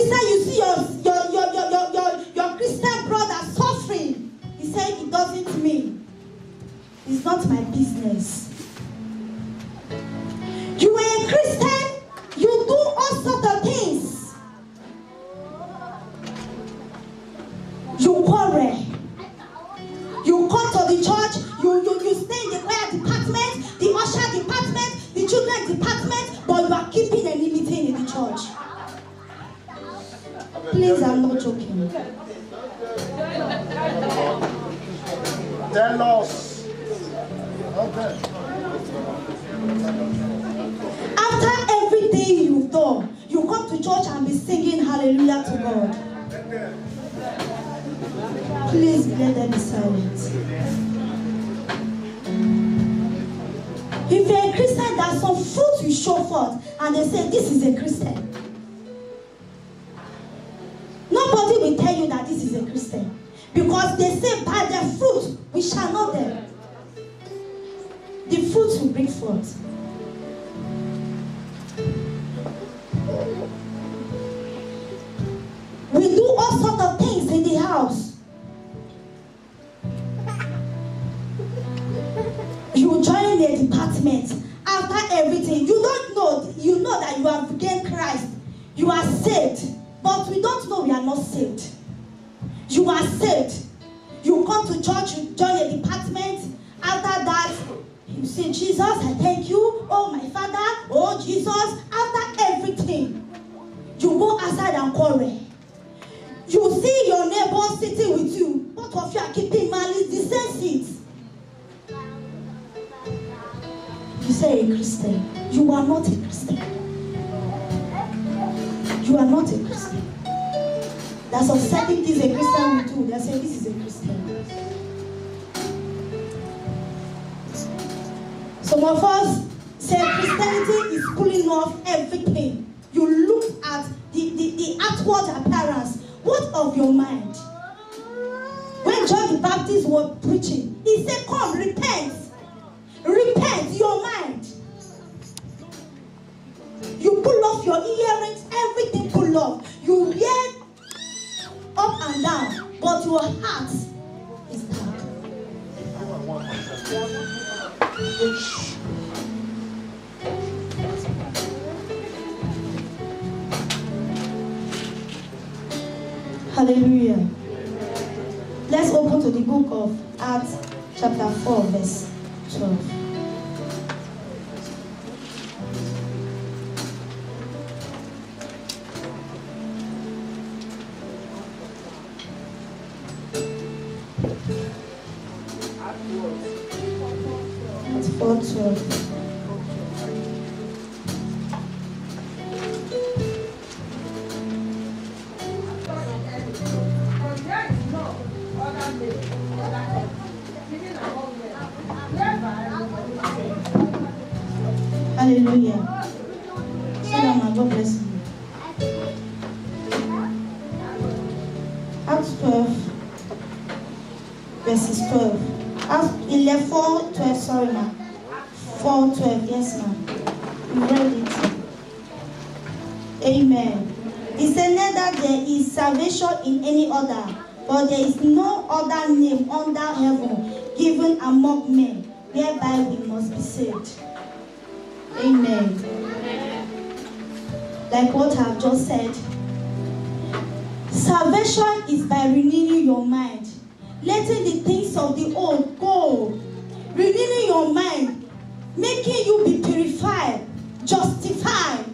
Christian, you see your Christian brother suffering. He said it doesn't mean. It's not my business. You are a Christian, you do all sorts of things. You quarrel. You come to the church, you stay in the choir department, the usher department, the children department, but you are keeping enmity in the church. Please, I'm not joking. Tell us. Okay. After everything you've done, you come to church and be singing hallelujah to God. Please let them be silent. If you're a Christian, there's some fruit you show forth, and they say this is a Christian. Nobody will tell you that this is a Christian, because they say by their fruit we shall know them. The fruit will bring forth. We do all sorts of things in the house. You join a department. After everything, you don't know. You know that you have gained Christ. You are saved. But we don't know we are not saved. You are saved. You come to church, you join a department. After that, you say, Jesus, I thank you. Oh, my Father. Oh, Jesus. After everything, you go outside and quarrel. You see your neighbor sitting with you. Both of you are keeping malice, the same seat. You say a Christian. You are not a Christian. You are not a Christian. There's some certain things a Christian will do. They say this is a Christian. Some of us say Christianity is pulling off everything. You look at the outward appearance. What of your mind? When John the Baptist was preaching, he said, come, repent. Repent your mind. You pull off your earrings, everything pull off. You wear up and down, but your heart is dark. Hallelujah. Let's open to the book of Acts chapter 4 verse 12. Acts 4:12. Hallelujah. Sit down, my God bless you. Acts 12, verses 12. Acts 11, 4:12, sorry, ma'am. 4:12, yes, ma'am. You read it. Amen. He said, neither there is salvation in any other, for there is no other name under heaven given among men whereby we must be saved. Amen. Like what I have just said, salvation is by renewing your mind, letting the things of the old go, renewing your mind, making you be purified, justified.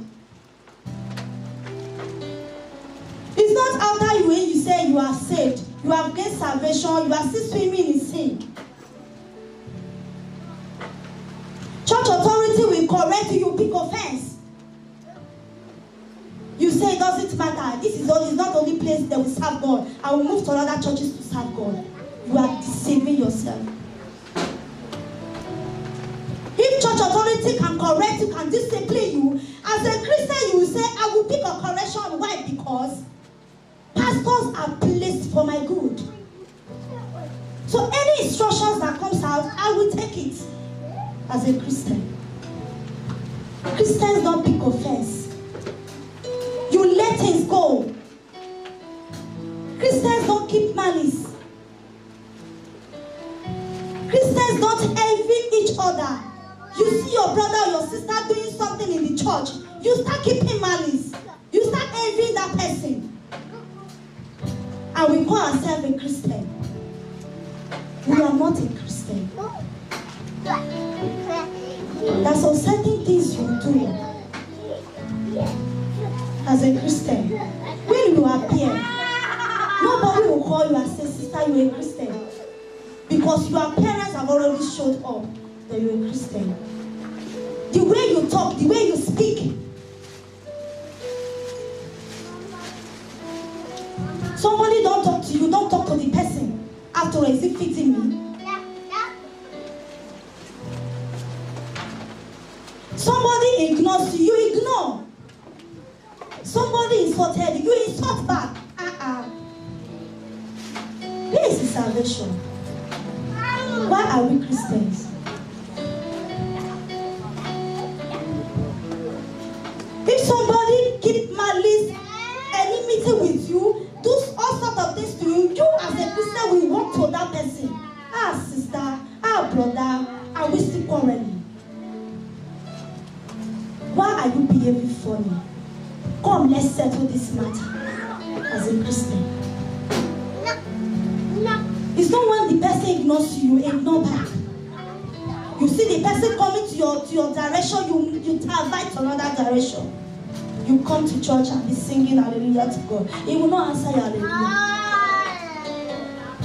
It's not after you when you say you are saved, you have gained salvation, you are still swimming in sin. Church authority will correct you, you pick offense. You say it doesn't matter. This is not only place that we serve God. I will move to other churches to serve God. You are deceiving yourself. If church authority can correct you, can discipline you, as a Christian you will say, I will pick a correction. Why? Because pastors are placed for my good. So any instructions that comes out, I will take it as a Christian. Christians don't pick offense. You let things go. keep malice. Christians don't envy each other. You see your brother or your sister doing something in the church, you start keeping malice. You start envying that person. And we call ourselves a Christian. We are not a Christian. There's some certain things you do as a Christian. When you appear, nobody will call you and say, sister, you're a Christian. Because your parents have already showed up that you're a Christian. The way you talk, the way you speak. Somebody don't talk to you, don't talk to the person. After all, is it fitting me? Somebody ignores you, you ignore. Somebody insulted you, you insult back. Where is the salvation? Why are we Christians? If somebody keep malice, enmity with you, do all sorts of things to you, you as a Christian will walk to that person. Sister, brother, are we still quarreling? Why are you behaving funny? Come, let's settle this matter as a Christian. It's not when the person ignores you, you ignore back. You see the person coming to your direction, you divert to another direction. You come to church and be singing hallelujah to God. He will not answer your hallelujah.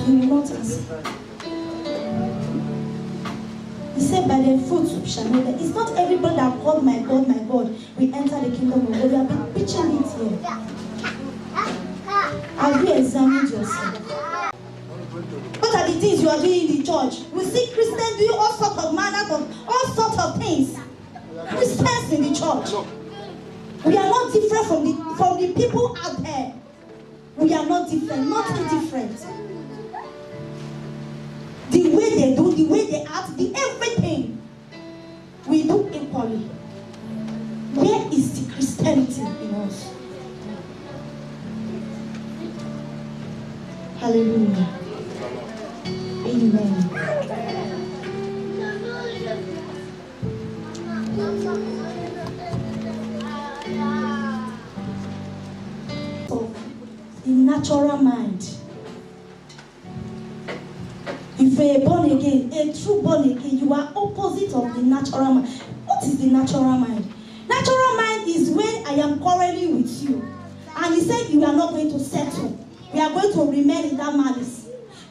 He will not answer. He said, by their fruits we shall know them. It's not everybody that called my God, we enter the kingdom of God. We have been preaching it here. Have you examined yourself? What are the things you are doing in the church? We see Christians doing all sorts of manners of all sorts of things. Christians in the church. We are not different from the people out there. We are not different, not indifferent. The way they do, the way they act, everything we do equally. Where is the Christianity in us? Hallelujah. Amen. So, the natural mind. If you are born again, a true born again, you are opposite of the natural mind. What is the natural mind? Natural mind is when I am quarreling with you, and he said you are not going to settle. We are going to remain in that malice.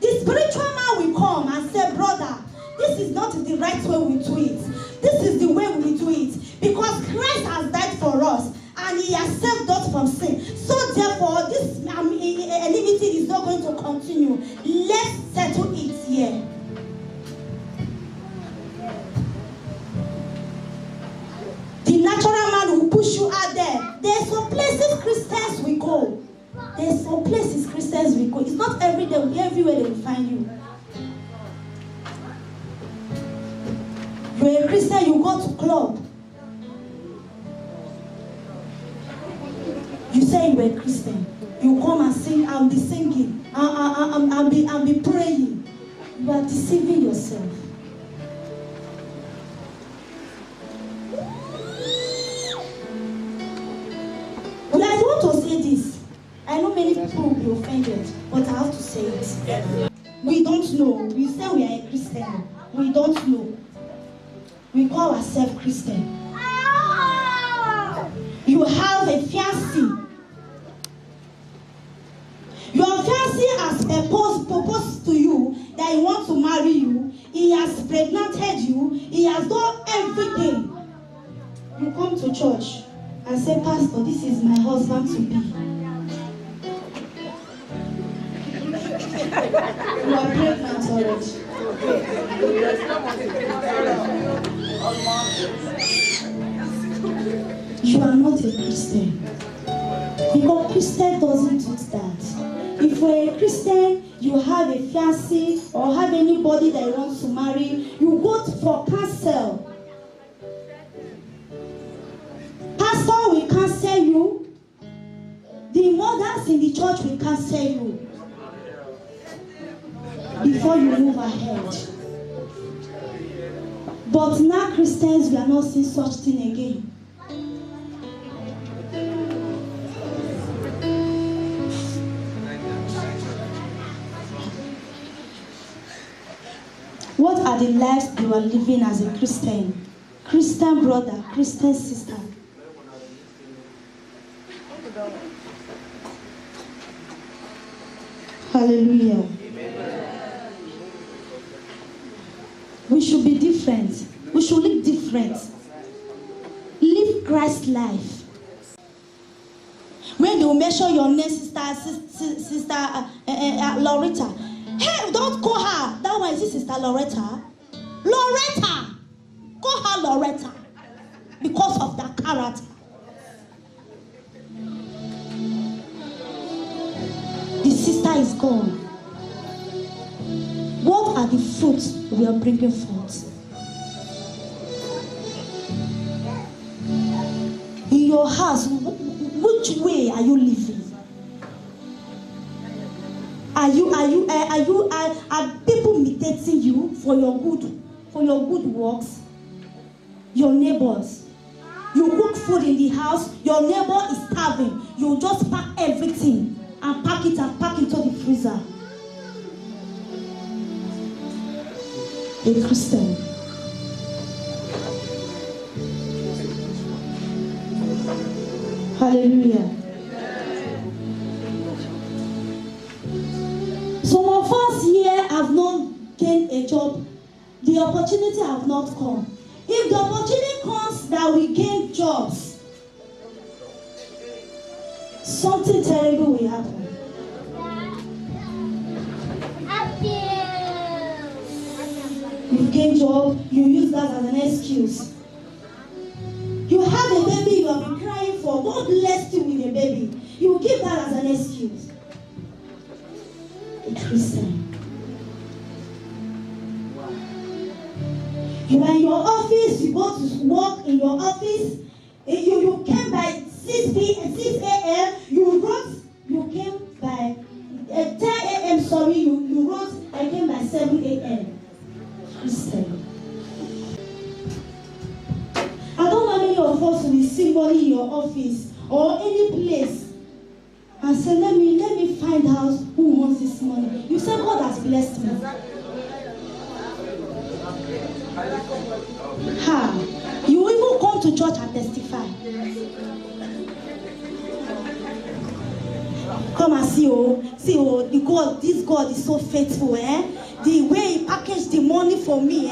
The spiritual man will come and say, brother, this is not the right way we do it. This is the way we do it. Because Christ has died for us and he has saved us from sin. So therefore, this enmity is not going to continue. Let's settle it here. The natural man will push you out there. There's some places Christians will go. There's some places Christians will go. It's not every day, everywhere they will find you. You're a Christian, you go to club. You say you're a Christian. You come and sing, I'll be singing. I'll be praying. You are deceiving yourself. Well, I want to say this. I know many people will be offended, but I have to say it. We don't know. We say we are a Christian. We don't know. We call ourselves Christian. You have a fiancé. Your fiancé has proposed to you that he wants to marry you. He has pregnanted you. He has done everything. You come to church and say, Pastor, this is my husband to be. You are pregnant already. You are not a Christian. Because Christian doesn't do that. If you're a Christian, you have a fiancé or have anybody that you want to marry, you go for counsel. Pastor will counsel you. The mothers in the church will counsel you. before you move ahead. But now Christians, we are not seeing such thing again. What are the lives you are living as a Christian? Christian brother, Christian sister. Hallelujah. We should be different. We should live different. Live Christ's life. When they will mention your name, sister Loretta. Hey, don't call her. That one is Sister Loretta. Loretta. Call her Loretta. Because of that character. The sister is gone. What are the fruits we are bringing forth? In your house, which way are you living? Are people imitating you for your good works? Your neighbors. You cook food in the house, your neighbor is starving. You just pack everything and pack it into the freezer. A Christian. Hallelujah. Some of us here have not gained a job. The opportunity have not come. If the opportunity comes that we gain jobs, something terrible will happen. You gain job, you use that as an excuse. You have a baby you have been crying for. God blessed you with a baby. You give that as an excuse. A Christian. You are in your office, you go to work in your office, you came by 6 a.m., you came by 10 a.m., sorry, you wrote, I came by 7 a.m. Christian. I don't know how many of us will see money in your office or any place and say, let me find out who wants this money. You say, God has blessed me. You even come to church and testify. Come and see, this God is so faithful, The way he packaged the money for me,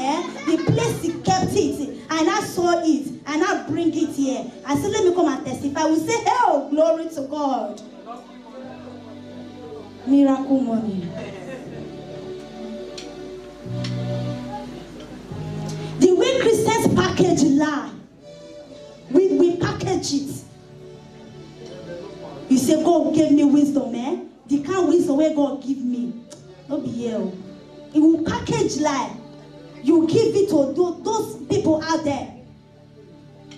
The place he kept it, and I saw it, and I bring it here. I said, let me come and testify. We say, oh, glory to God. Miracle money. The way Christians package lie, we package it. You say, God gave me wisdom, The kind of wisdom where God give me. Don't be here. It will package lie. You give it to those people out there.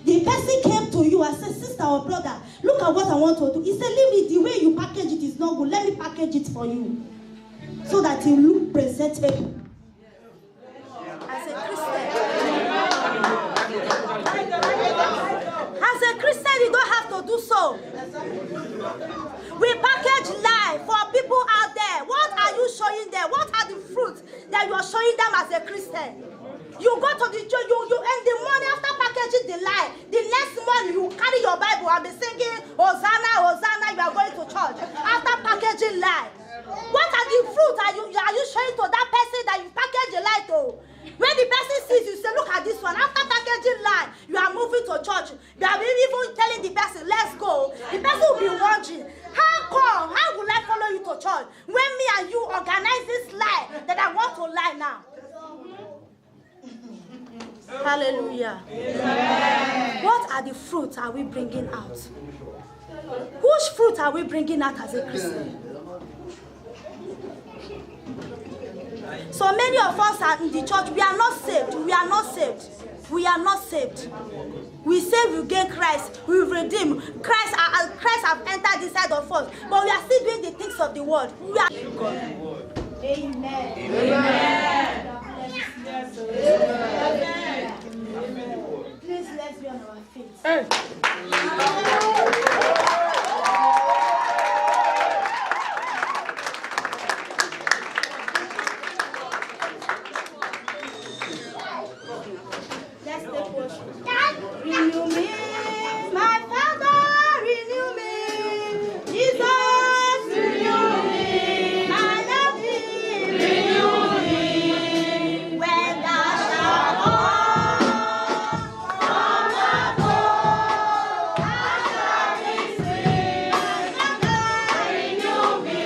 The person came to you and said, sister or brother, look at what I want to do. He said, leave it. The way you package it is not good. Let me package it for you. So that you look presentable. As a Christian, you don't have to do so. We package life for people out there. What are you showing them? What are the fruits that you are showing them as a Christian? You go to the church, you end the money after packaging the lie. The next morning, you carry your Bible and be singing, Hosanna, Hosanna, you are going to church. After packaging lie. What are the fruits are you showing to that person that you package the lie to? When the person sees you, say, look at this one. After packaging lie, you are moving to church. You are even telling the person, let's go. The person will be wondering, how will I follow you to church when me and you organize this lie that I want to lie now? Hallelujah. Amen. What are the fruits are we bringing out? Which fruit are we bringing out as a Christian? So many of us are in the church, we are not saved. We are not saved. We are not saved. We say we gain Christ, we redeem. Christ have entered inside of us, but we are still doing the things of the world. Amen. Amen. Please let's be on our feet. Hey. Let's take worship. Renew me, my Father, renew me. Jesus, renew me. I love Him, renew me. When thou shalt come above, I shall be free. Renew me,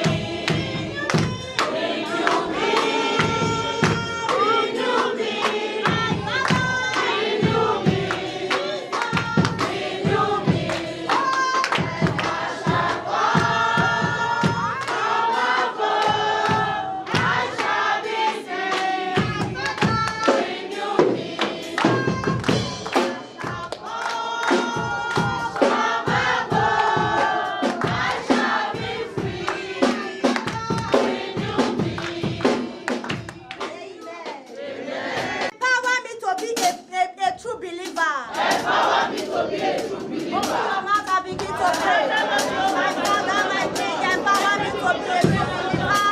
renew me, renew me, my Father, renew me, renew me. Empower me to be a true believer. Empower me to be a true believer. Open your mouth and begin to pray. My Father, my King, empower me to be a true believer.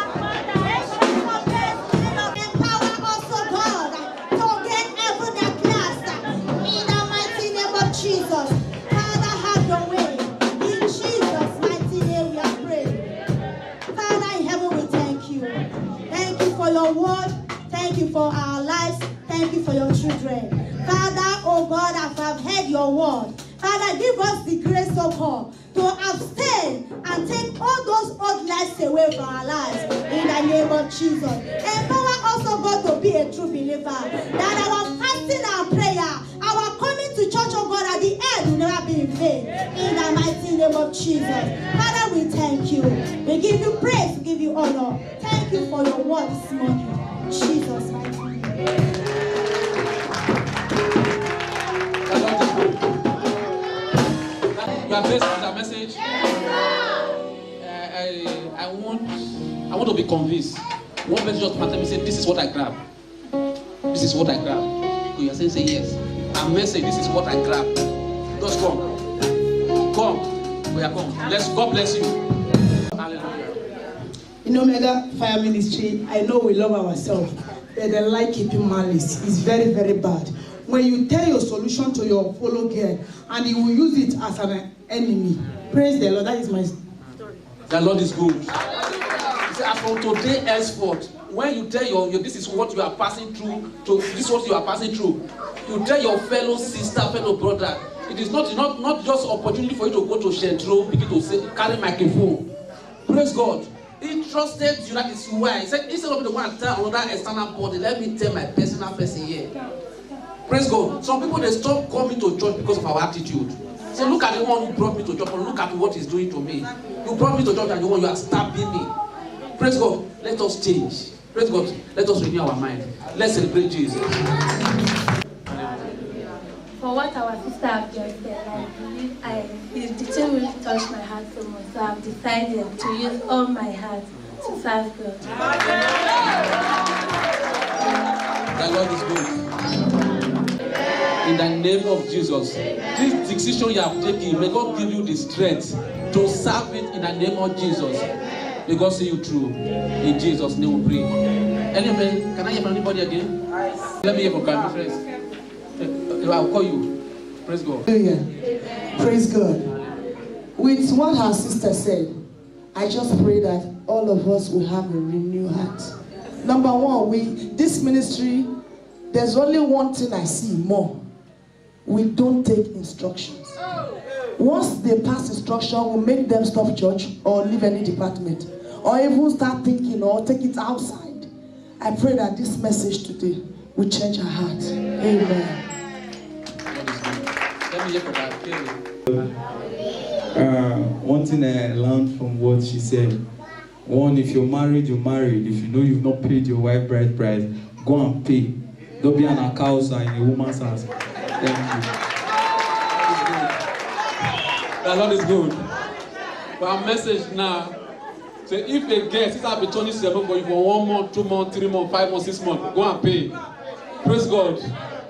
Empower also God to gain heaven at last. In the mighty name of Jesus. Father, have your way. In Jesus' mighty name we are praying. Father in heaven, we thank you. Thank you for your word. Thank you for our lives. Thank you for your children. Father, oh God, as I've heard your word, Father, give us the grace, oh God, to abstain and take all those old lives away from our lives. In the name of Jesus. Empower also God to be a true believer. That our fasting and prayer, our coming to church, oh God, at the end will never be in vain. In the mighty name of Jesus. Father, we thank you. We give you praise. We give you honor. Thank you for your word this morning. Jesus' mighty name. You are blessed with that message. I want to be convinced. One person just matter me say, this is what I grab. This is what I grab. You are saying, say yes. A message, this is what I grab. Just come. Come. We are come. God bless you. Hallelujah. In Omega Fire Ministry, I know we love ourselves, but the lie keeping malice is very, very bad. When you tell your solution to your fellow girl and he will use it as an enemy, praise the Lord. That is my story. The Lord is good. As from today henceforth, when you tell your this is what you are passing through, this is what you are passing through, you tell your fellow sister, fellow brother, it is not just opportunity for you to go to Shentro, begin to say, carry microphone. Praise God. He trusted you, that is why. He said, instead of the one to tell another external body, let me tell my personal person here. Praise God. Some people, they stop coming to church because of our attitude. Say, look at the one who brought me to church, and look at what he's doing to me. You brought me to church and you are stabbing me. Praise God. Let us change. Praise God. Let us renew our mind. Let's celebrate Jesus. For what our sister have just said, I believe the thing really touched my heart so much. So I've decided to use all my heart to serve God. The Lord is good. In the name of Jesus, this decision you have taken, may God give you the strength to serve it in the name of Jesus. May God see you through. In Jesus' name we pray. Anybody, can I hear from anybody again? Let me hear from my friends. I'll call you. Praise God. Hallelujah. Praise God. With what our sister said, I just pray that all of us will have a renewed heart. Number one, this ministry, there's only one thing I see more. We don't take instructions. Once they pass instruction, we'll make them stop church or leave any department, or even start thinking or take it outside. I pray that this message today will change our hearts. Amen. Let me hear from that. One thing I learned from what she said. One, if you're married, you're married. If you know you've not paid your wife bride price, go and pay. Don't be an akausa in a woman's house. Thank you. The Lord is good. For our message now, So if a guest is be 27 for you for 1 month, 2 months, 3 months, 5 months, 6 months, go and pay. Praise God.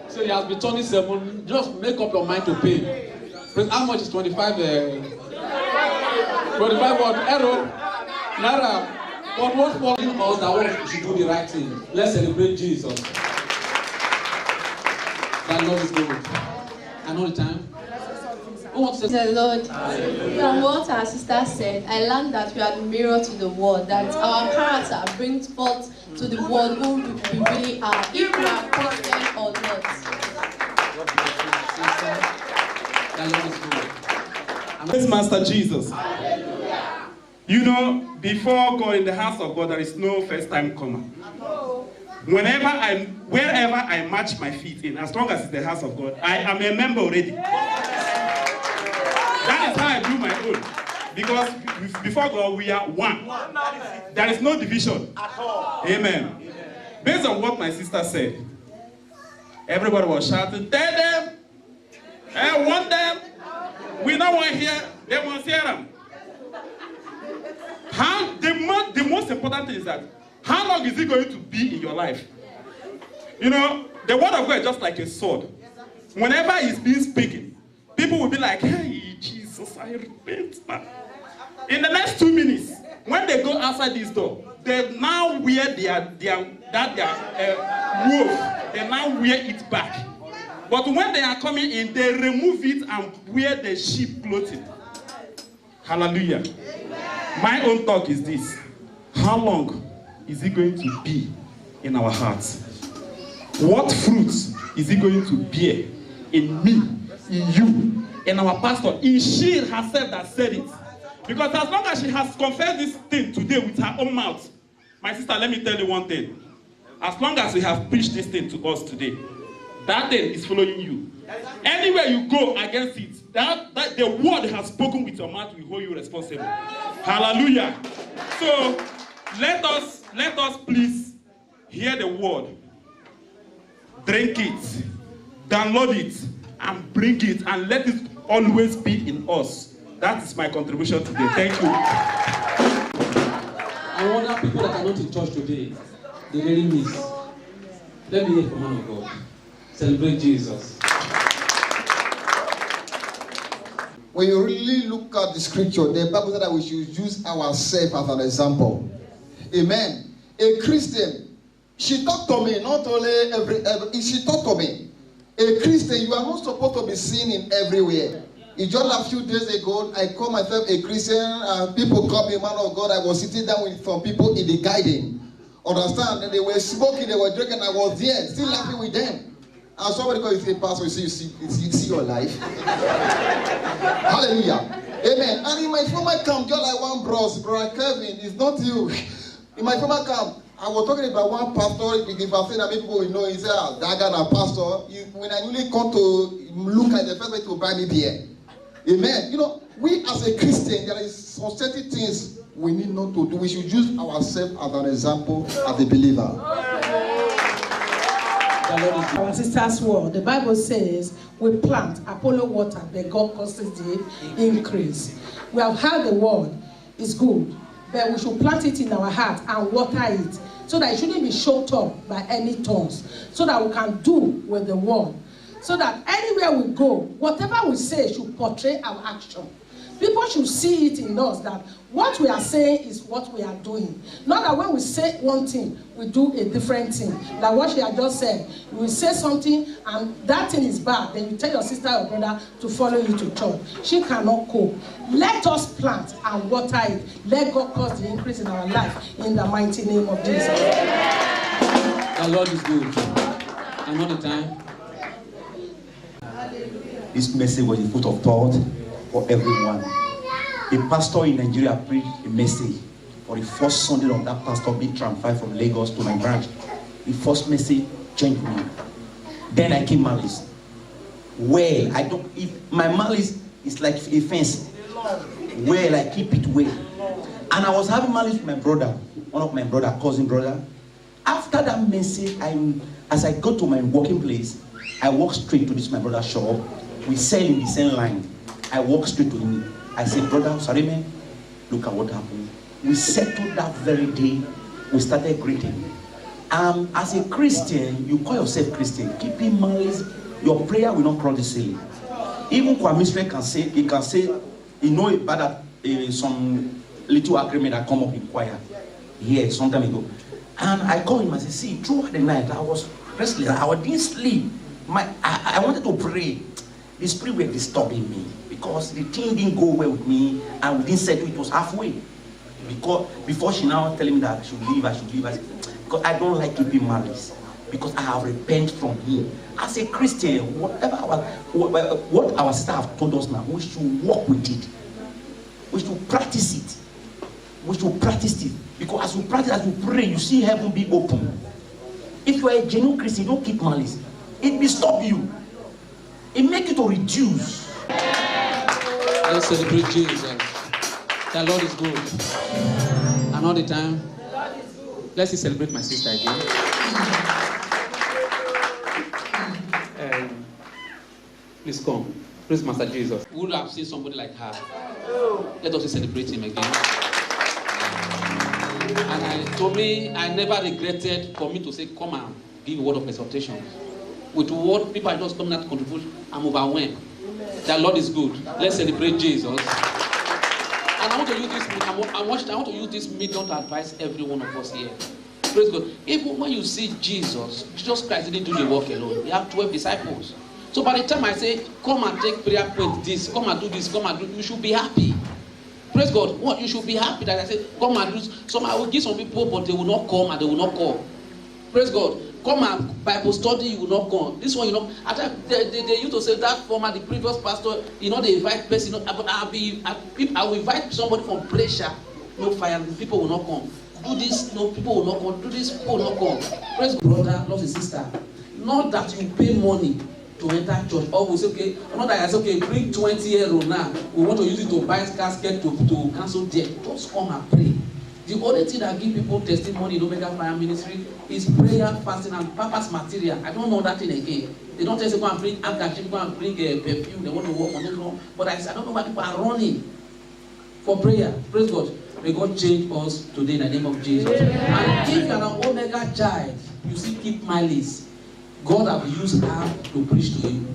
So he has been 27, just make up your mind to pay. Praise, how much is 25? 25 what? Error? Naira. But what's calling us that we should do the right thing? Let's celebrate Jesus. That Lord is good. Another time. Who wants to say? The Lord, from what our sister said, I learned that we are the mirror to the world, that our character brings forth to the world who we really are, if we are Christian or not. That Lord is good. Praise Master Jesus. You know, before God in the house of God, there is no first time comer. Wherever I match my feet in, as long as it's the house of God, I am a member already. That is how I do my own. Because before God, we are one. There is no division at all. Amen. Based on what my sister said, everybody was shouting, tell them, I want them. We don't want to hear, they want to hear them. The most important thing is that, how long is it going to be in your life? You know, the word of God is just like a sword. Whenever it's being spoken, people will be like, hey, Jesus, I repent now. In the next 2 minutes, when they go outside this door, they now wear their wolf. They now wear it back. But when they are coming in, they remove it and wear the sheep clothing. Hallelujah. My own talk is this. How long is it going to be in our hearts? What fruits is it going to bear in me, in you, in our pastor? Is she herself that said it? Because as long as she has confessed this thing today with her own mouth, my sister, let me tell you one thing. As long as we have preached this thing to us today, that thing is following you. Anywhere you go against it, that the word has spoken with your mouth will hold you responsible. Hallelujah. So let us please hear the word, drink it, download it, and bring it, and let it always be in us. That is my contribution today. Thank you. I wonder people that are not in church today, they really miss. Let me hear from man of God. Celebrate Jesus. When you really look at the scripture, the Bible said that we should use ourselves as an example. Amen. A Christian, she talked to me, not only she talked to me. A Christian, you are not supposed to be seen in everywhere. It's just a few days ago, I called myself a Christian, and people called me man of God. I was sitting down with some people in the garden. Understand? And they were smoking, they were drinking, I was there, still laughing with them. And somebody called and say, Pastor, you see your life. Hallelujah. Amen. And in my former camp, just like one brother Kevin, it's not you. In my former camp, I was talking about one pastor, if I say that people will know, he said, that guy a pastor. When I really come to look at the first way to buy me beer. Amen. You know, we as a Christian, there is some certain things we need not to do. We should use ourselves as an example as a believer. Our sister's word, the Bible says, we plant, Apollo water, but God causes the increase. We have heard the word, it's good, but we should plant it in our heart and water it, so that it shouldn't be choked up by any tongues, so that we can do with the word, so that anywhere we go, whatever we say should portray our action. People should see it in us that what we are saying is what we are doing. Not that when we say one thing, we do a different thing. Like what she had just said. You will say something and that thing is bad. Then you tell your sister or brother to follow you to church. She cannot cope. Let us plant and water it. Let God cause the increase in our life in the mighty name of Jesus. The Lord is good. Another time. This message was a food of thought for everyone. A pastor in Nigeria preached a message for the first Sunday of that pastor being transferred from Lagos to my branch. The first message changed me. Then I came malice. Well, my malice is like a fence. Well, I keep it well. And I was having malice with my brother, one of my brother, cousin brother. After that message, as I go to my working place, I walk straight to this my brother's shop. We sell in the same line. I walk straight to him. I said, brother, sorry man, look at what happened. We settled that very day. We started greeting. As a Christian, you call yourself Christian. Keep in mind, your prayer will not cross the ceiling. Even Kwame can say, he know about that some little agreement that come up in choir here some time ago. And I called him and said, see, throughout the night, I was restless. I didn't sleep. I wanted to pray. The spirit were disturbing me because the thing didn't go well with me, and we didn't settle it was halfway. Because before she now telling me that I should leave, because I don't like keeping malice. Because I have repented from him. As a Christian, what our sister have told us now, we should walk with it. We should practice it. We should practice it. Because as we practice, as we pray, you see heaven be open. If you are a genuine Christian, don't keep malice. It will stop you. It make you to reduce. Let's celebrate Jesus. The Lord is good. And all the time. Let's celebrate my sister again. Please come. Praise Master Jesus. We would have seen somebody like her. Let us celebrate him again. And told me, I never regretted for me to say, come and give a word of exhortation. With what people are just coming out to contribute, I'm overwhelmed. The Lord is good. Let's celebrate Jesus. And I want to use this. I want to use this medium to advise every one of us here. Praise God. Even when you see Jesus Christ didn't do the work alone. He had 12 disciples. So by the time I say, come and take prayer point this, come and do this, come and do, you should be happy. Praise God. What? You should be happy that I said, come and do. Some I will give some people, but they will not come and they will not come. Praise God. Come and Bible study, you will not come. This one, they used to say that former, the previous pastor, they invite person, but I will invite somebody from pressure, no fire, people will not come. Do this, no, people will not come. Do this, people will not come. Praise God. Brother, loves his sister. Not that you pay money to enter church. Or we say, okay, not that I say, okay, bring 20 euro now. We want to use it to buy casket to cancel debt. Just come and pray. The only thing that give people testimony in Omega Fire Ministry is prayer, fasting, and purpose material. I don't know that thing again. They don't tell us go and bring handkerchief, go and bring perfume. They want to work on it. But I don't know why people are running for prayer. Praise God. May God change us today in the name of Jesus. And if you are an Omega child, you see keep malice. God have used her to preach to you.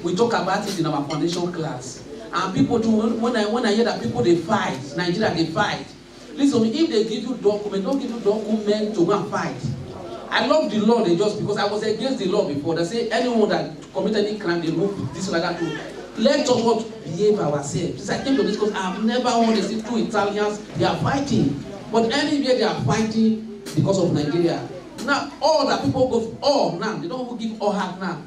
We talk about it in our foundation class. And people do, when I hear that people they fight, Nigeria they fight. Listen, if they give you document, don't give you document to go and fight. I love the law, just because I was against the law before. They say anyone that commit any crime, they move this like that too. Let us not behave ourselves. Since I came to this because I have never wanted to see two Italians, they are fighting. But anywhere they are fighting because of Nigeria. Now, all that people go for all now, they don't give all heart now.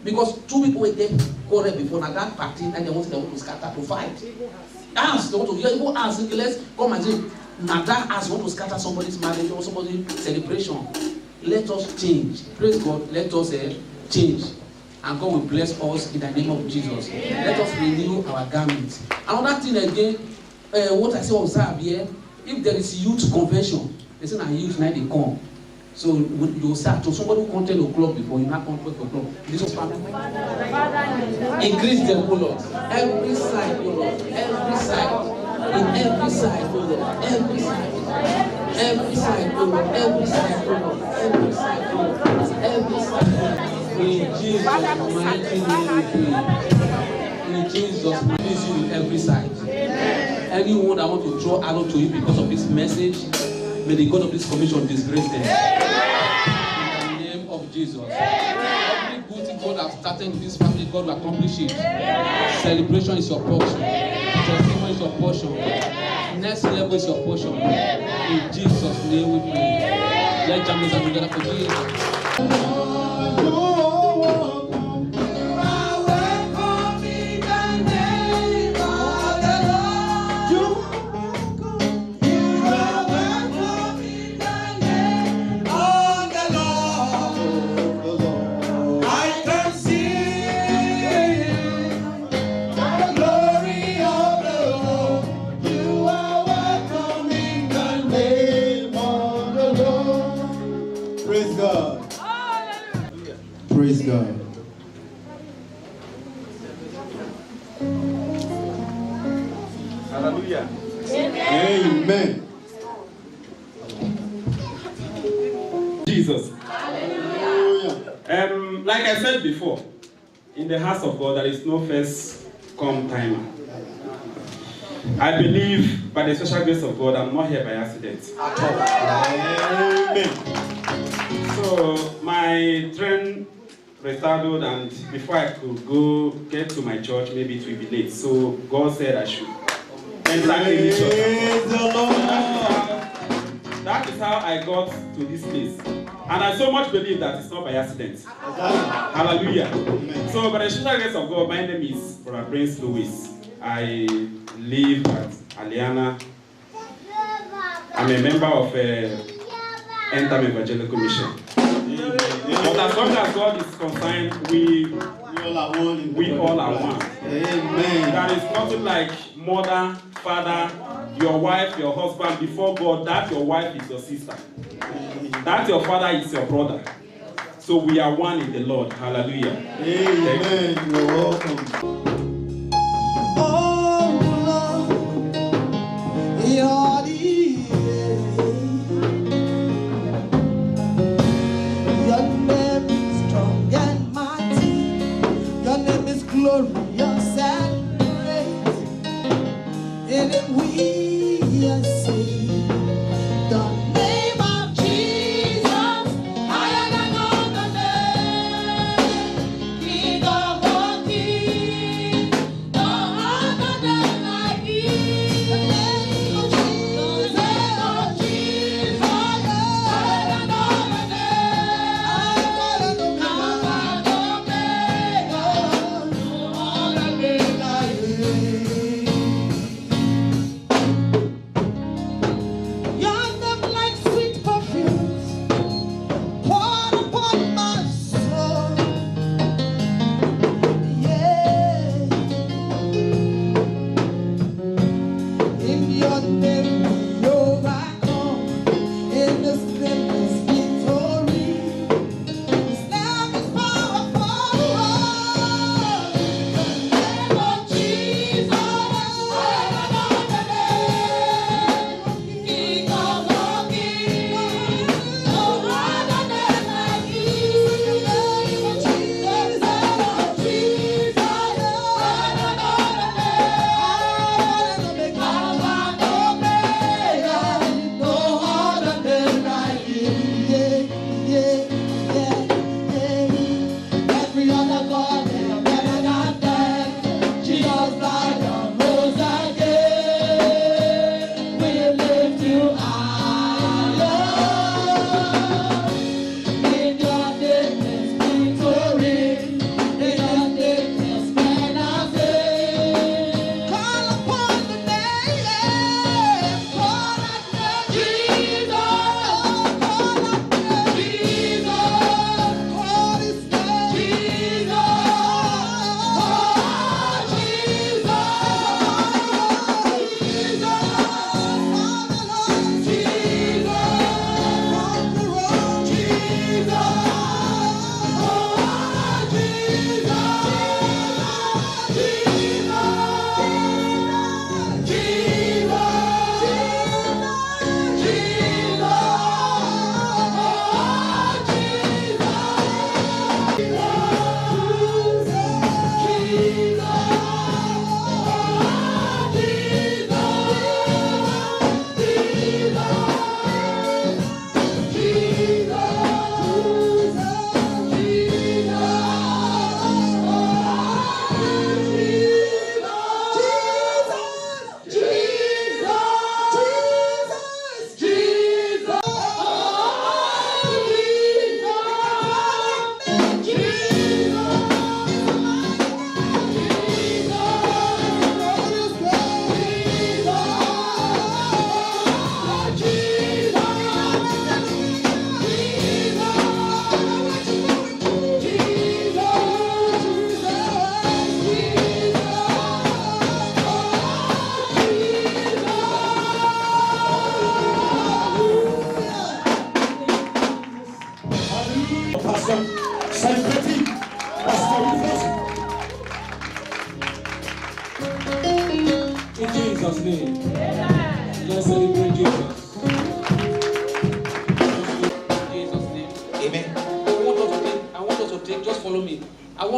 Because two people will get quarrel before now that party and they want to scatter to fight. Ask, they want to, even ask, let's come and say, now that ask want to scatter somebody's marriage or somebody's celebration. Let us change. Praise God, let us change. And God will bless us in the name of Jesus. Let us renew our garments. Another thing again, what I say observe here, if there is youth convention, they say now youth now they come. So you start to somebody who come 10 o'clock before you not come 12 o'clock. This is increase them, O Lord. Every side, O Lord. Every side. In every side, O Lord. Every side. Every side, O Lord. Every side, O Lord. Every side, O Lord. Every side. In Jesus' mighty name we pray. In Jesus' mighty name, in every side. Anyone that want to throw arrow to you because of this message, may the God of this commission disgrace them. In the name of Jesus. Every good thing God has started in this family, God will accomplish it. Celebration is your portion. Testimony is your portion. Next level is your portion. In Jesus' name we pray. Let Jamaica together for Jesus. Praise God. Hallelujah. Amen. Jesus. Like I said before, in the house of God, there is no first come timer. I believe by the special grace of God, I'm not here by accident. Amen. So my train restarted, and before I could go get to my church, maybe it will be late. So God said I should enter the church. That is how I got to this place. And I so much believe that it's not by accident. Hallelujah. So by the special grace of God, my name is Brother Prince Louis. I live at Aliana. I'm a member of End Time Evangelical Mission. But as long as God is concerned, we all are one. Amen. There is nothing like mother, father, your wife, your husband. Before God, that your wife is your sister. That your father is your brother. So we are one in the Lord. Hallelujah. Amen. You're welcome. Oh Lord, you're the your name is strong and mighty. Your name is glorious and great. And if we are saved, the name of Jesus, higher than all the name, King of all kings.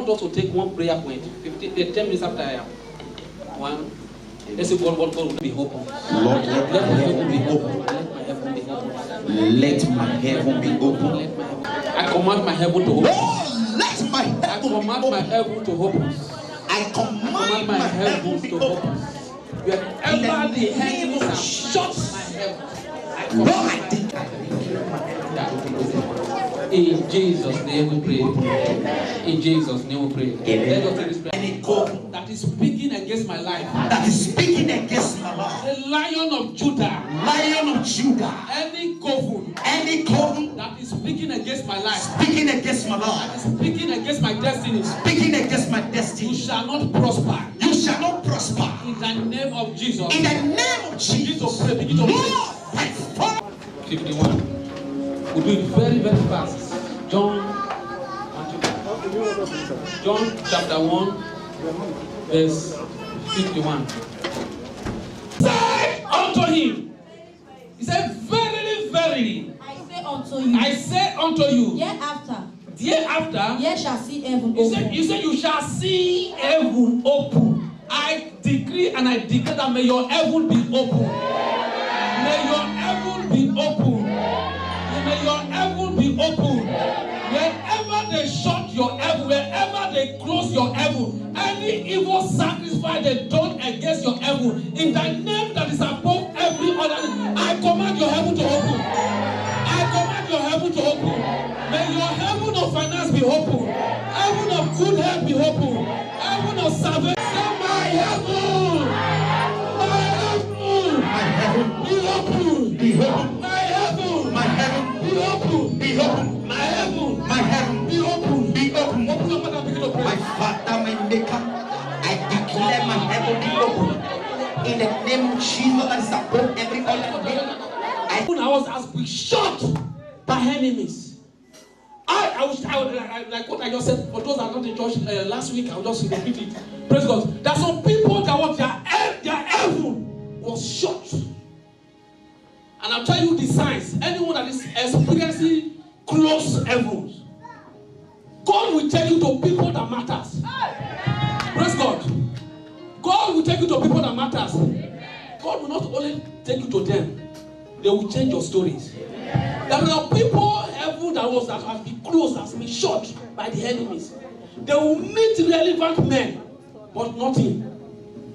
want us to take one prayer point. 10 minutes after I am. One. Let's say God will be open. Lord, let my heaven be open. Let my heaven be open. I command my heaven to open. Oh, let my I heaven command be my open. heaven to open. I command my heaven to be open. open. Wherever the enemies have shut my heaven, I Lord, command I think I in Jesus' name we pray. In Jesus' name we pray. Let us take this prayer. any covenant That is speaking against my life. that is speaking against my life, The Lion of Judah. Lion of Judah, Any covenant any covenant that is speaking against my life, speaking against my that life, is speaking against my destiny, speaking against my you destiny, shall not prosper. you shall not prosper. In the name of Jesus. In the name of Begin to Jesus, pray. Begin to Lord, pray. I fall. 51. We'll do it very, very fast. John chapter 1, verse 51. Say unto him, he said, verily, verily, I say unto you, I say unto you, hereafter, ye shall see heaven he open. said, you shall see heaven open. I decree and I declare that may your heaven be open. May your heaven be open. May your heaven be open. Wherever they shut your heaven, wherever they close your heaven, any evil sacrifice they done against your heaven, in the name that is above every other name, I command your heaven to open. I command your heaven to open. May your heaven of finance be open. Heaven of good health be open. Heaven of salvation. Say, my heaven. My heaven. My heaven Be open. be open. My heaven. My heaven Be open. be open. My heaven. My heaven Be open. be open. Open your mouth and begin to pray. My Father, my Maker, I declare my heaven be open. In the name of Jesus that is above every other name. I was been shot by enemies. I like what I just said. For those that are not in church last week, I'll just repeat it. Praise God. There are some people that want their heaven was shot. And I'll tell you the signs. Anyone that is experiencing close heavens, God will take you to people that matters. Praise God. God will take you to people that matters. God will not only take you to them. They will change your stories. There are people heaven that has been closed, has been shot by the enemies. They will meet relevant men, but nothing.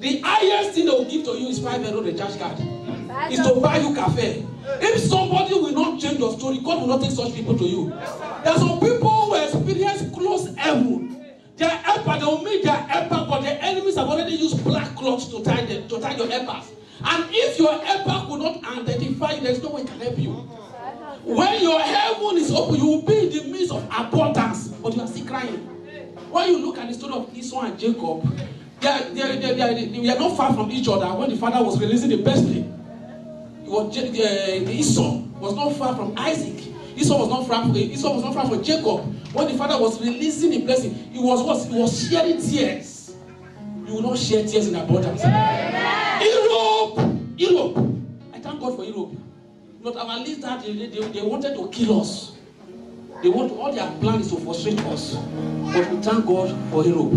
The highest thing they will give to you is 5 euro recharge card. Is to buy you cafe. If somebody will not change your story, God will not take such people to you. There are some people who experience close heaven. Their helper, they will meet their helper, but the enemies have already used black cloths to tie them, to tie your helpers. And if your helper could not identify you, there is no way can help you. When your heaven is open, you will be in the midst of abundance, but you are still crying. When you look at the story of Esau and Jacob, they are not far from each other. When the father was releasing the blessing, Esau was not far from Isaac. Esau was not far from Jacob. When the father was releasing the blessing, he was shedding tears. You will not shed tears in abundance. Europe. I thank God for Europe. Not our least that they wanted to kill us. All their plan is to frustrate us. But we thank God for Europe.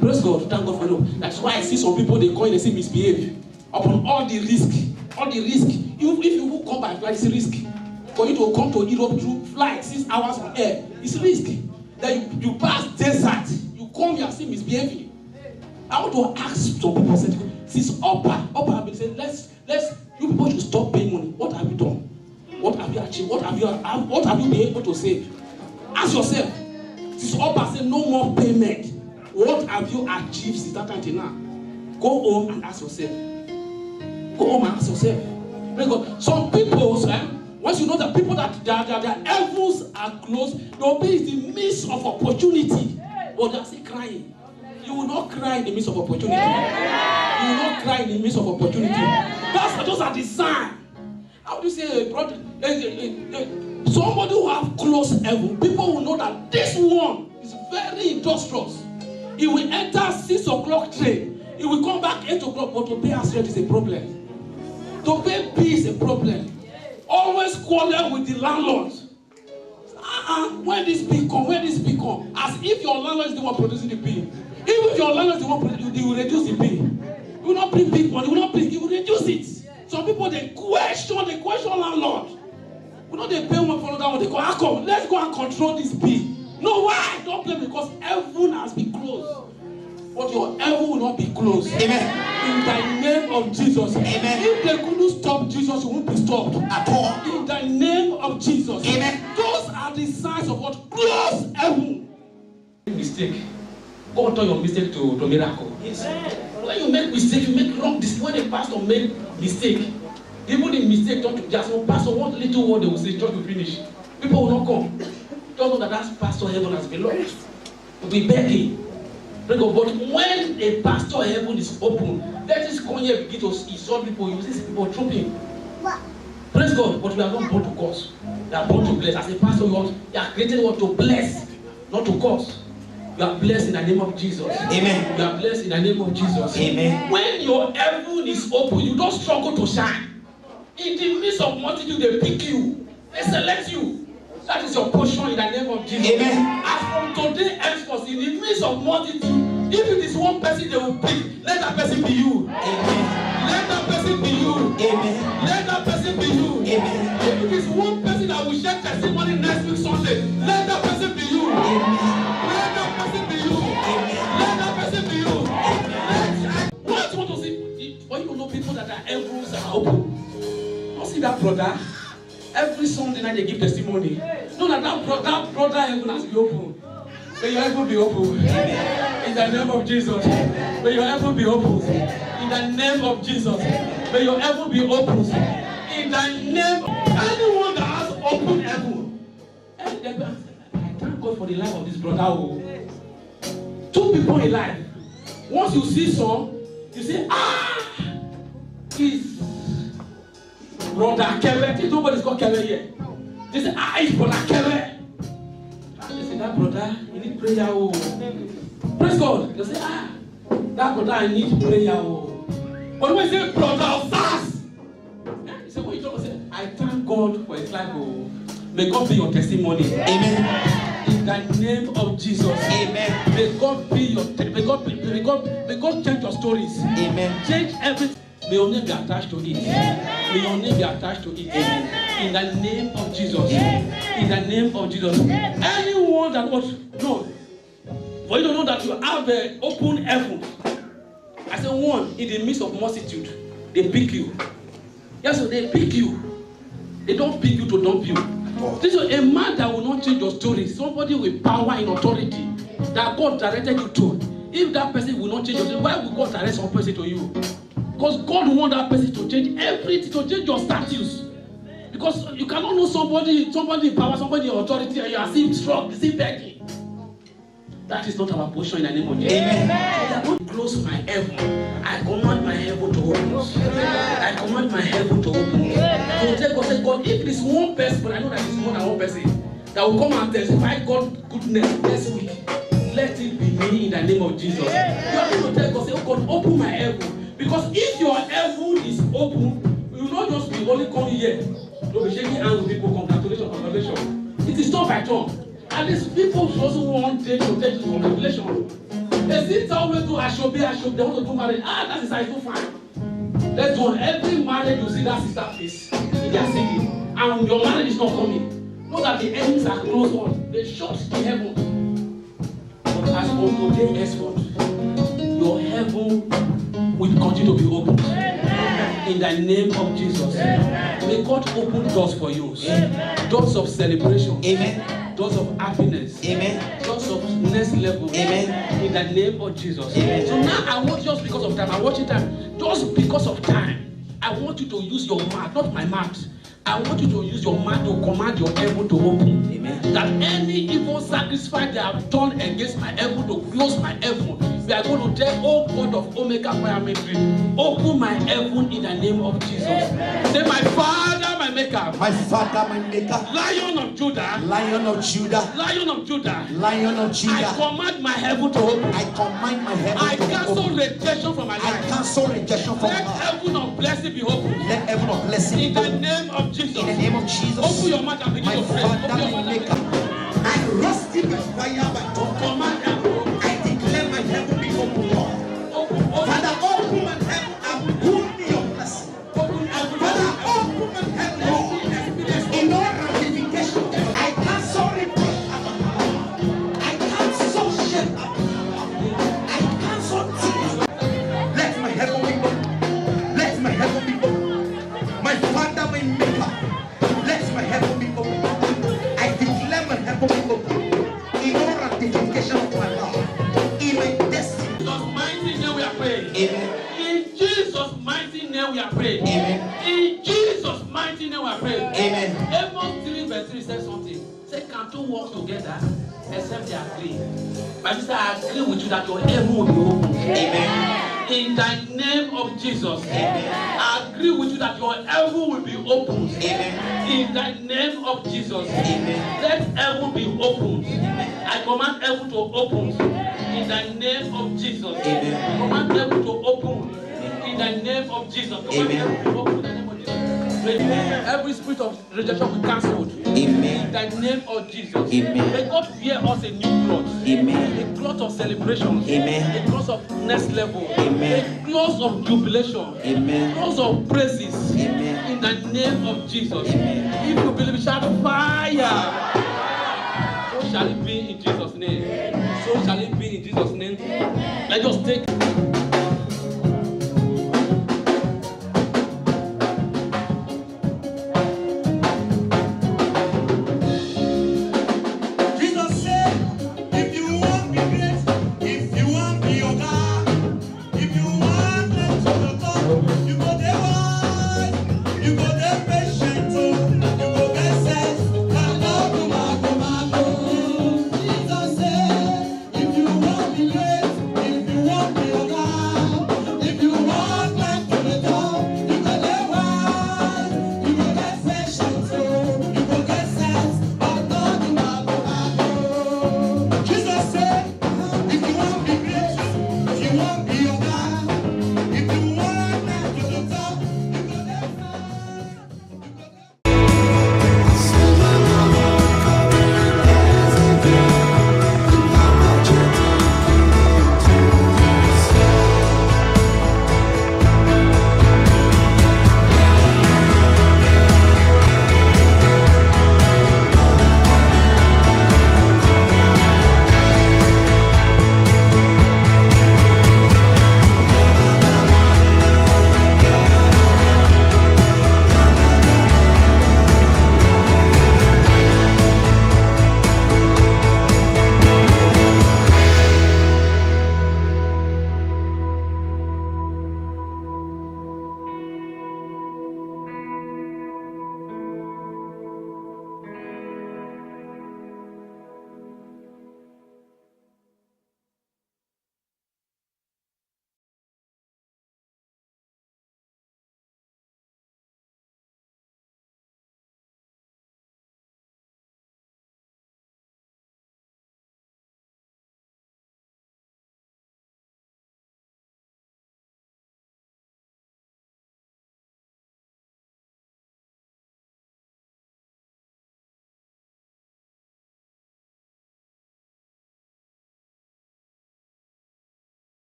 Praise God, thank God for Europe. That's why I see some people they call it, they say misbehave. Upon all the risk. If you come by flight, it's a risk. For you to come to Europe through flight 6 hours on air, it's a risk. Then you pass desert, you come here and see misbehaving. I want to ask some people, since upper have been saying, you people should stop paying money. What have you done? What have you achieved? What have you been able to save? Ask yourself. Since upper say no more payment, what have you achieved since that time till now? Go home and ask yourself. Go home and ask yourself. Because some people, once you know that people that their heavens are closed, they'll be in the midst of opportunity, but they're still crying. You will not cry in the midst of opportunity. You will not cry in the midst of opportunity. Those are the signs. How do you say, brother? Somebody who have close heaven, people will know that this one is very industrious. He will enter 6 o'clock train. He will come back 8 o'clock, but to pay us rent is a problem. To pay bill is a problem. Always quarrel with the landlord. And when this bill come, as if your landlord is the one producing the bill. Even if your landlord is the one producing, you will reduce the bill. You will not bring big money, you will reduce it. Some people they question landlord. You know they pay one for another one, they go, how come? Let's go and control this bill. No, why? Don't blame me, because heaven has been closed. But your heaven will not be closed. Amen. In the name of Jesus. Amen. If they couldn't stop Jesus, you won't be stopped At all. In the name of Jesus. Amen. Those are the signs of what? Close heaven. Mistake. Go and turn your mistake to miracle. Yes. When you make mistake, you make wrong decision. When a pastor make mistake, even the mistake turn to just one pastor, one little word they will say, church will finish. People will not come. Just know that pastor heaven has been lost. We'll be begging. But when a pastor heaven is open, let us come here begin to insult people, you see people trooping. Praise God, but we are not born to curse. We are born to bless. As a pastor, you are created what to bless, not to curse. You are blessed in the name of Jesus. Amen. You are blessed in the name of Jesus. Amen. When your heaven is open, you don't struggle to shine. In the midst of multitude, they pick you, they select you. That is your portion in the name of Jesus. Amen. As from today henceforth, in the midst of multitude, if it is one person they will pick, let that person be you. Amen. Let that person be you. Amen. Let that person be you. Amen. If it is one person that will share testimony next week Sunday, let that person be you. Amen. Let that person be you. Amen. Let that person be you. Amen. What you want to see? When you know people that are heavens are open, don't see that brother. Every Sunday night they give testimony. Know that brother heaven has been open. May your heaven be open. In the name of Jesus. May your heaven be open. In the name of Jesus. May your heaven be open. In the name of anyone that has open heaven. I thank God for the life of this brother. Two people in life. Once you see some, you say, he's brother Kevin. Nobody's called Kevin here. They say, it's brother Kevin. They say, that brother, you need prayer. Praise God. They say, that brother, I need prayer. But when you say brother fast, you say, what you talking about? I thank God for his life. May God be your testimony. Amen. In the name of Jesus. Amen. May God be your may God change your stories. Amen. Change everything. May your name be attached to it. May your name be attached to it. In the name of Jesus. In the name of Jesus. Anyone that was known, for you to know that you have an open heaven. I say one, in the midst of multitude, they pick you. Yes, so they pick you. They don't pick you to dump you. This is a man that will not change your story. Somebody with power and authority that God directed you to. If that person will not change your story, why will God direct some person to you? Because God wants that person to change everything, to change your status. Because you cannot know somebody in power, somebody in authority, and you are still strong, still begging. That is not our portion in the name of Jesus. Amen. I am going to close my heaven. I command my heaven to open. I command my heaven to open. So tell God, say, God, if it's one person, but I know that it's more than one person, that will come and testify God's goodness next week, let it be me in the name of Jesus. You are going to tell God, say, oh God, open my heaven. Because if your heaven is open, you will not just be only coming here. You will be shaking hands with people, congratulations. It is not by turn. And these people also want to take congratulations. They sit always do Ashobi, they want to do marriage. That is so fine. Let's do it. Every marriage you see that sister face in their city. And your marriage is not coming. Know that the enemies are closed on. They shut the heaven. But as from today henceforth, your heaven will continue to be open. In the name of Jesus. May God open doors for you. Doors of celebration. Amen. Doors of happiness. Amen. Doors of next level. Amen. In the name of Jesus. Amen. So now I want, just because of time, I'm watching time. Just because of time, I want you to use your mouth, not my mouth. I want you to use your mouth to command your heaven to open. Amen. That any evil sacrifice they have done against my heaven to close my heaven, we are going to tell, oh God of Omega Fire Ministry, open my heaven in the name of Jesus. Amen. Say, my Father, my Maker. My Father, my Maker. Lion of Judah. Lion of Judah. Lion of Judah. Lion of Judah. I command my heaven to open. I command my heaven I to cancel open. rejection from my life. I cancel rejection from my Let life. heaven of blessing be open. Let heaven of blessing In be the open. name of Jesus. In the name of Jesus. Open your mouth and begin My to pray. Father, Open your my mouth and Maker. by fire, by thunder. Command heaven. I declare my heaven be open, Lord. Father, open my heaven and put me your blessing. Father, open my heaven, Lord. In all ramification, I cancel reproach. I cancel shame. I cancel tears. Let my heaven be open. Let my heaven be open. My Father, my Maker. Let my heaven be open. I declare my heaven be open. In all ratification of my life. In my destiny. In Jesus' mighty name we are praying. Amen. In Jesus' mighty name we are praying. Amen. In Jesus' mighty name we are praying. Amen. Amos 3 verse 3 says something. Say, can two walk together except they agree? My sister, I agree with you that your heaven will be open. Amen. In the name of Jesus. Amen. I agree with you that your heaven will be open. Amen. In the name of Jesus. Amen. Let heaven be open. I command heaven to open. In the name of Jesus. Amen. Command heaven to open. In the name of Jesus. Command heaven to open. In the name of Jesus. Every spirit of rejection be cancelled. Amen. In the name of Jesus. Amen. May God fear us a new cloth. Amen. A cloth of celebration. Amen. A cloth of next level. Amen. A cloth of jubilation. Amen. A cloth of praises. Amen. In the name of Jesus. Amen. If you believe, shout fire. So shall it be in Jesus' name. So shall it be in Jesus' name. Let us take